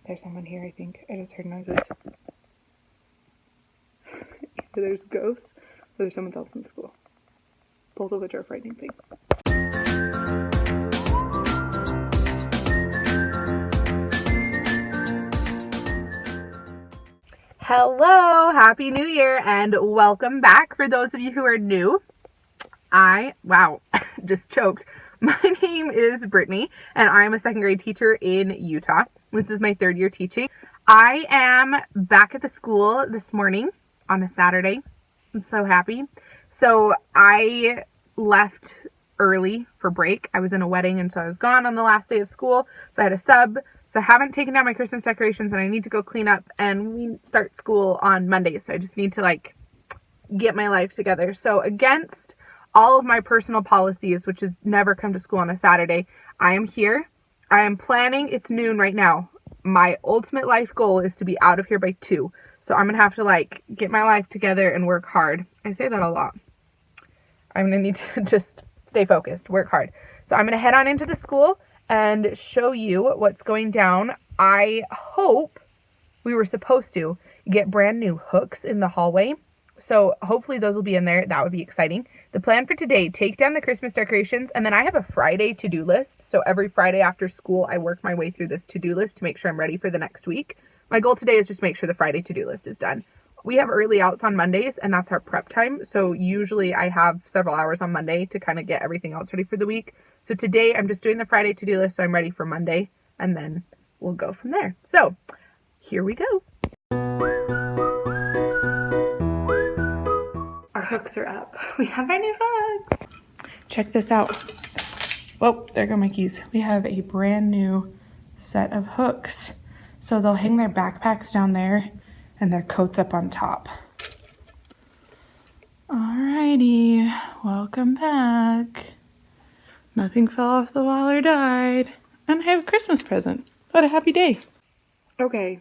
There's someone here, I think. I just heard noises. Either there's ghosts or there's someone else in school. Both of which are a frightening thing. Hello, Happy New Year, and welcome back. For those of you who are new, just choked. My name is Brittany, and I'm a second grade teacher in Utah. This is my third year teaching. I am back at the school this morning on a Saturday. I'm so happy. So I left early for break. I was in a wedding, and so I was gone on the last day of school. So I had a sub. So I haven't taken down my Christmas decorations, and I need to go clean up, and we start school on Monday. So I just need to get my life together. So against all of my personal policies, which is never come to school on a Saturday, I am here. I am planning. It's noon right now. My ultimate life goal is to be out of here by 2. So I'm going to have to get my life together and work hard. I say that a lot. I'm going to need to just stay focused, work hard. So I'm going to head on into the school and show you what's going down. I hope we were supposed to get brand new hooks in the hallway. So hopefully those will be in there. That would be exciting. The plan for today, take down the Christmas decorations, and then I have a Friday to-do list. So every Friday after school, I work my way through this to-do list to make sure I'm ready for the next week. My goal today is just make sure the Friday to-do list is done. We have early outs on Mondays, and that's our prep time. So usually I have several hours on Monday to kind of get everything else ready for the week. So today I'm just doing the Friday to-do list, so I'm ready for Monday, and then we'll go from there. So here we go. Our hooks are up. We have our new hooks. Check this out. Oh, there go my keys. We have a brand new set of hooks. So they'll hang their backpacks down there and their coats up on top. Alrighty, welcome back. Nothing fell off the wall or died. And I have a Christmas present. What a happy day. Okay,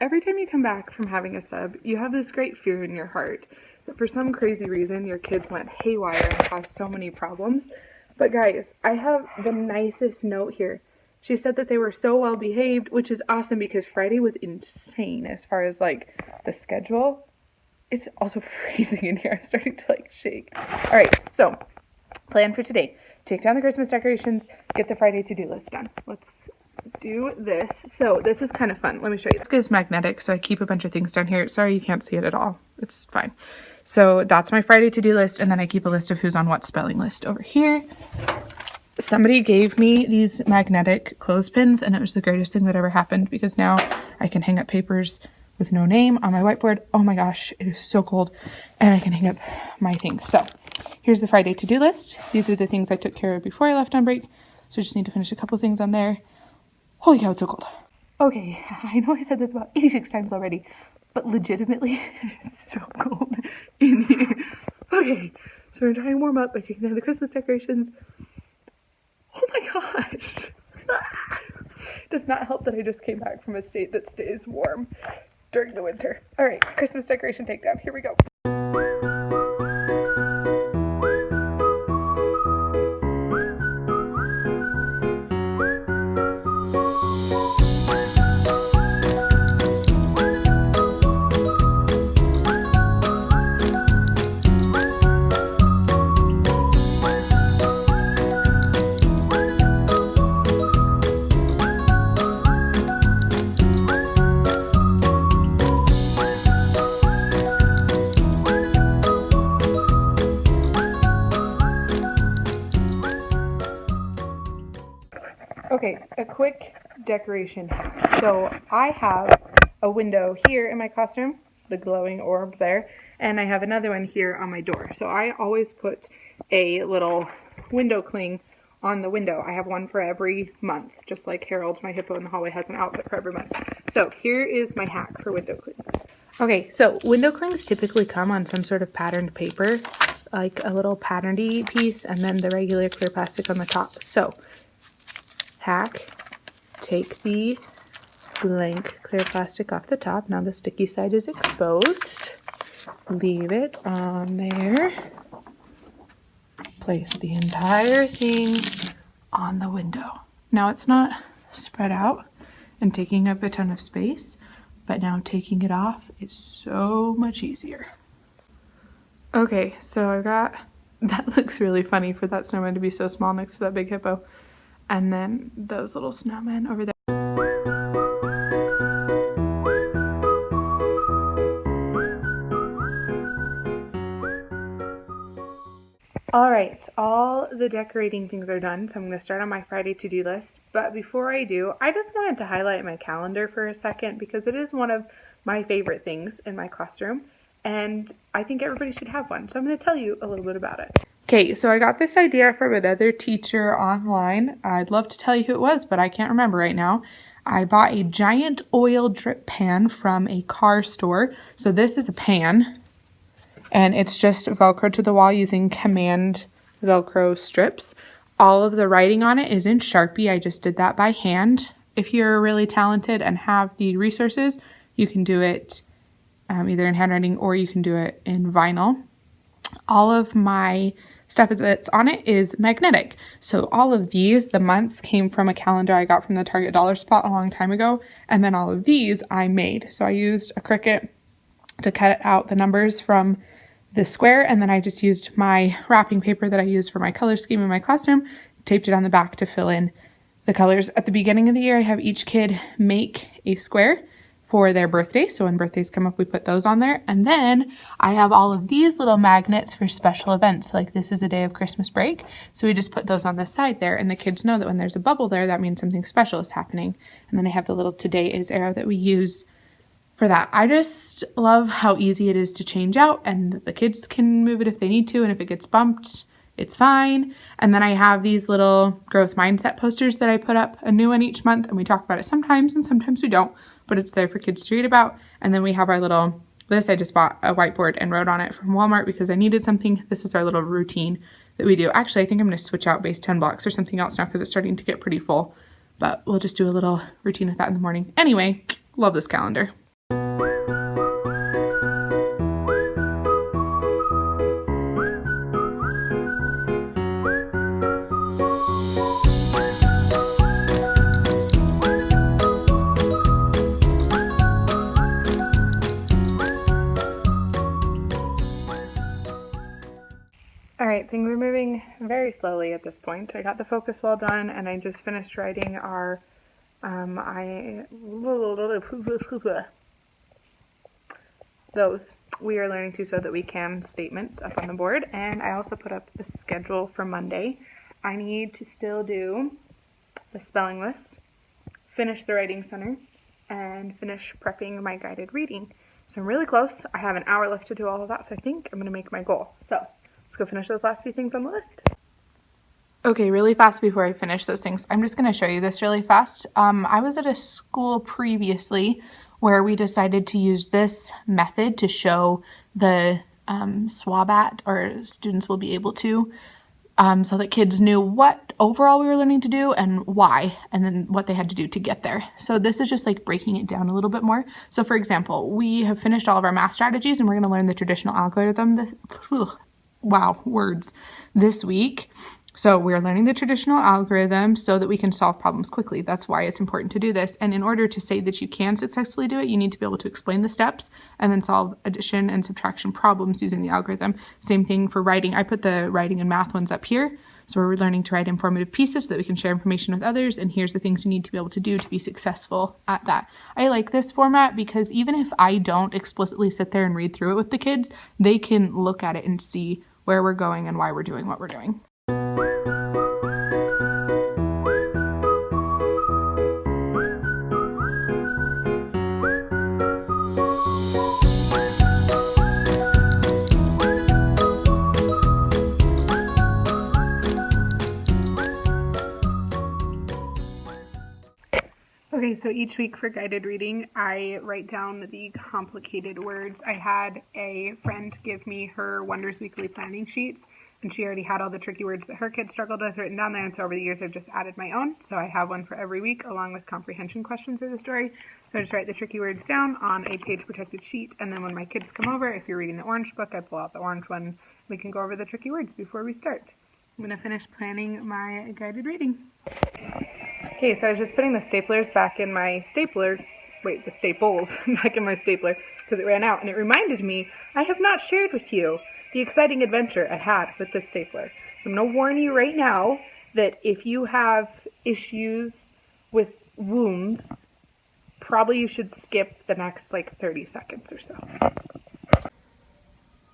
every time you come back from having a sub, you have this great fear in your heart that for some crazy reason your kids went haywire and caused so many problems. But guys, I have the nicest note here. She said that they were so well behaved, which is awesome because Friday was insane as far as the schedule. It's also freezing in here. I'm starting to shake. All right, so plan for today. Take down the Christmas decorations, get the Friday to-do list done. Let's do this. So this is kind of fun. Let me show you. This is magnetic, so I keep a bunch of things down here. Sorry you can't see it at all. It's fine. So that's my Friday to-do list, and then I keep a list of who's on what spelling list over here. Somebody gave me these magnetic clothespins, and it was the greatest thing that ever happened because now I can hang up papers with no name on my whiteboard. Oh my gosh, it is so cold. And I can hang up my things. So here's the Friday to-do list. These are the things I took care of before I left on break. So I just need to finish a couple things on there. Holy cow, it's so cold. Okay, I know I said this about 86 times already, but legitimately, it's so cold in here. Okay, so we're trying to warm up by taking down the Christmas decorations. Oh my gosh. Does not help that I just came back from a state that stays warm during the winter. All right, Christmas decoration takedown. Here we go. Okay, a quick decoration hack. So I have a window here in my classroom, the glowing orb there, and I have another one here on my door. So I always put a little window cling on the window. I have one for every month, just like Harold, my hippo in the hallway, has an outfit for every month. So here is my hack for window clings. Okay, so window clings typically come on some sort of patterned paper, like a little patterned-y piece, and then the regular clear plastic on the top. So hack, take the blank clear plastic off the top. Now the sticky side is exposed. Leave it on there. Place the entire thing on the window. Now it's not spread out. and taking up a ton of space, but now taking it off is so much easier. Okay, so I got, that looks really funny for that snowman to be so small next to that big hippo. And then those little snowmen over there. All right, all the decorating things are done, so I'm going to start on my Friday to-do list. But before I do, I just wanted to highlight my calendar for a second because it is one of my favorite things in my classroom, and I think everybody should have one. So I'm going to tell you a little bit about it. Okay, so I got this idea from another teacher online. I'd love to tell you who it was, but I can't remember right now. I bought a giant oil drip pan from a car store. So this is a pan, and it's just Velcro to the wall using command Velcro strips. All of the writing on it is in Sharpie. I just did that by hand. If you're really talented and have the resources, you can do it either in handwriting or you can do it in vinyl. All of my stuff that's on it is magnetic. So all of these, the months, came from a calendar I got from the Target dollar spot a long time ago. And then all of these I made. So I used a Cricut to cut out the numbers from the square, and then I just used my wrapping paper that I used for my color scheme in my classroom, taped it on the back to fill in the colors. At the beginning of the year, I have each kid make a square for their birthday. So when birthdays come up, we put those on there. And then I have all of these little magnets for special events. Like this is a day of Christmas break. So we just put those on the side there, and the kids know that when there's a bubble there, that means something special is happening. And then I have the little today is arrow that we use for that. I just love how easy it is to change out, and the kids can move it if they need to, and if it gets bumped, it's fine. And then I have these little growth mindset posters that I put up, a new one each month, and we talk about it sometimes and sometimes we don't, but it's there for kids to read about. And then we have our little, I just bought a whiteboard and wrote on it from Walmart because I needed something. This is our little routine that we do. Actually, I think I'm going to switch out base 10 blocks or something else now because it's starting to get pretty full, but we'll just do a little routine with that in the morning. Anyway, love this calendar. All right, things are moving very slowly at this point. I got the focus wall done, and I just finished writing our, those we are learning to so that we can statements up on the board. And I also put up the schedule for Monday. I need to still do the spelling list, finish the writing center, and finish prepping my guided reading. So I'm really close. I have an hour left to do all of that, so I think I'm going to make my goal. So let's go finish those last few things on the list. Okay, really fast before I finish those things, I'm just going to show you this really fast. I was at a school previously where we decided to use this method to show the SWABAT, or students will be able to, so that kids knew what overall we were learning to do and why, and then what they had to do to get there. So this is just like breaking it down a little bit more. So for example, we have finished all of our math strategies and we're going to learn the traditional algorithm this week. So we're learning the traditional algorithm so that we can solve problems quickly. That's why it's important to do this. And in order to say that you can successfully do it, you need to be able to explain the steps and then solve addition and subtraction problems using the algorithm. Same thing for writing. I put the writing and math ones up here. So we're learning to write informative pieces so that we can share information with others. And here's the things you need to be able to do to be successful at that. I like this format because even if I don't explicitly sit there and read through it with the kids, they can look at it and see where we're going and why we're doing what we're doing. Okay, so each week for guided reading, I write down the complicated words. I had a friend give me her Wonders Weekly planning sheets, and she already had all the tricky words that her kids struggled with written down there, and so over the years I've just added my own. So I have one for every week along with comprehension questions for the story. So I just write the tricky words down on a page-protected sheet, and then when my kids come over, if you're reading the orange book, I pull out the orange one. We can go over the tricky words before we start. I'm going to finish planning my guided reading. Okay, so I was just putting the staplers back in my the staples back in my stapler because it ran out, and it reminded me I have not shared with you the exciting adventure I had with this stapler. So I'm going to warn you right now that if you have issues with wounds, probably you should skip the next 30 seconds or so.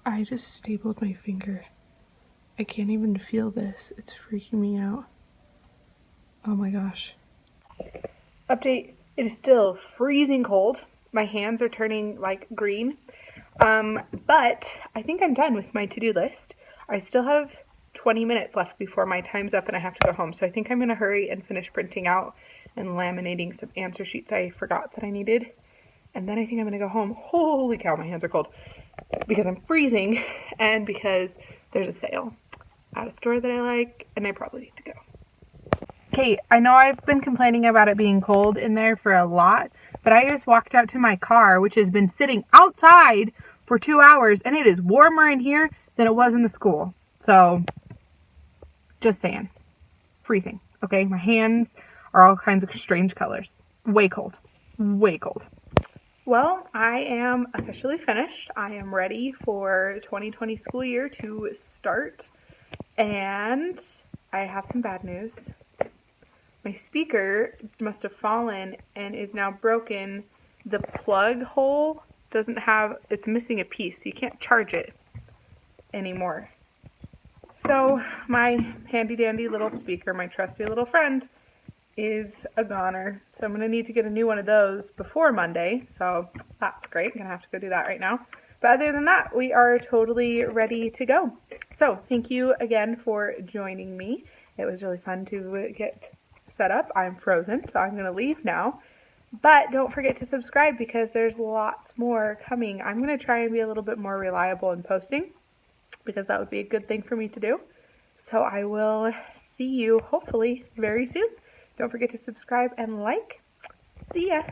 I just stapled my finger. I can't even feel this. It's freaking me out. Oh my gosh. Update, it is still freezing cold. My hands are turning green. But I think I'm done with my to-do list. I still have 20 minutes left before my time's up and I have to go home. So I think I'm going to hurry and finish printing out and laminating some answer sheets I forgot that I needed. And then I think I'm going to go home. Holy cow, my hands are cold. Because I'm freezing and because there's a sale at a store that I like and I probably need to go. Okay, I know I've been complaining about it being cold in there for a lot, but I just walked out to my car, which has been sitting outside for 2 hours, and it is warmer in here than it was in the school. So, just saying. Freezing, okay? My hands are all kinds of strange colors. Way cold. Way cold. Well, I am officially finished. I am ready for 2020 school year to start, and I have some bad news. My speaker must have fallen and is now broken. The plug hole it's missing a piece, so you can't charge it anymore. So my handy dandy little speaker, my trusty little friend, is a goner. So I'm going to need to get a new one of those before Monday. So that's great. I'm going to have to go do that right now. But other than that, we are totally ready to go. So thank you again for joining me. It was really fun to get set up. I'm frozen, so I'm going to leave now. But don't forget to subscribe because there's lots more coming. I'm going to try and be a little bit more reliable in posting because that would be a good thing for me to do. So I will see you hopefully very soon. Don't forget to subscribe and like. See ya!